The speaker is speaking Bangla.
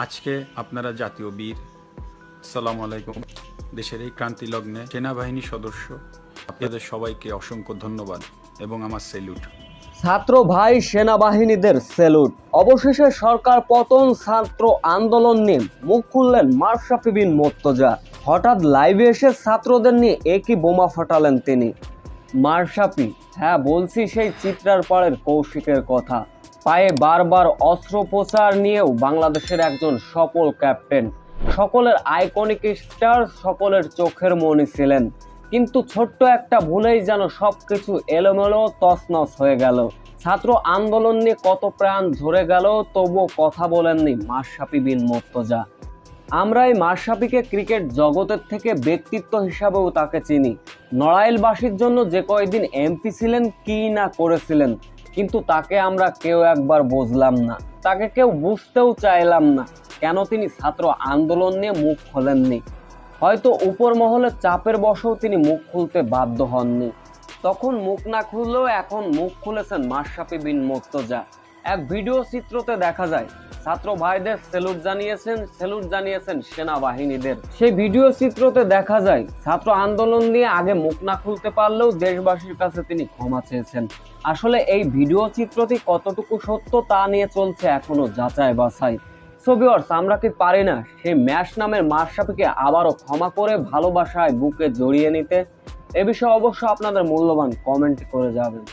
আজকে আপনারা জাতীয় বীর, সালাম আলাইকুম। দেশের এই ক্রান্তি লগ্নে সেনাবাহিনী সদস্য আপনাদের সবাইকে অসংখ্য ধন্যবাদ এবং আমার সেলুট। ছাত্র ভাই সেনাবাহিনীদের সেলুট। অবশেষে সরকার পতন, ছাত্র আন্দোলন নিয়ে মুখ খুললেন মাশরাফি বিন মুর্তজা। হঠাৎ লাইভে এসে ছাত্রদের নিয়ে একই বোমা ফাটালেন তিনি। মাশরাফি, হ্যাঁ বলছি সেই চিত্রার পাড়ের কৌশিকের কথা। পায়ে বারবার অস্ত্রোপচার নিয়েও বাংলাদেশের একজন সফল ক্যাপ্টেন, সকলের আইকনিক স্টার, সকলের চোখের মনি ছিলেন। কিন্তু ছোট্ট একটা ভুলেই যেন সবকিছু এলোমেলো তছনছ হয়ে গেল। ছাত্র আন্দোলন নিয়ে কত প্রাণ ঝরে গেল, তবুও কথা বলেননি মাশরাফি বিন মুর্তজা। আমরা এই মাশরাফিকে ক্রিকেট জগতের থেকে ব্যক্তিত্ব হিসাবেও তাকে চিনি। নড়াইলবাসীর জন্য যে কয়েকদিন এমপি ছিলেন, কি না করেছিলেন, কিন্তু তাকে আমরা কেউ একবার বুঝলাম না, তাকে কেউ বুঝতেও চাইলাম না কেন তিনি ছাত্র আন্দোলন নিয়ে মুখ খোলেননি। হয়তো উপর মহলের চাপের বশেও তিনি মুখ খুলতে বাধ্য হননি। তখন মুখ না খুললেও এখন মুখ খুলেছেন মাশরাফি বিন মুর্তজা। এক ভিডিও চিত্রতে দেখা যায় ছাত্র ভাইদের সেলুট জানিয়েছেন সেনাবাহিনীদের। সেই ভিডিও চিত্রতে দেখা যায় ছাত্র আন্দোলন নিয়ে আগে মুখ না খুলতে পারলেও দেশবাসীর কাছে তিনি ক্ষমা চেয়েছেন। আসলে এই ভিডিও চিত্রটি কতটুকু সত্য তা নিয়ে চলছে এখনো যাচাই বাছাই। সো ভিউয়ার্স, আমরা কি পারি না সেই ম্যাশ নামের মাশরাফিকে আবারও ক্ষমা করে ভালোবাসায় বুকে জড়িয়ে নিতে? এ বিষয়ে অবশ্য আপনাদের মূল্যবান কমেন্ট করে যাবেন।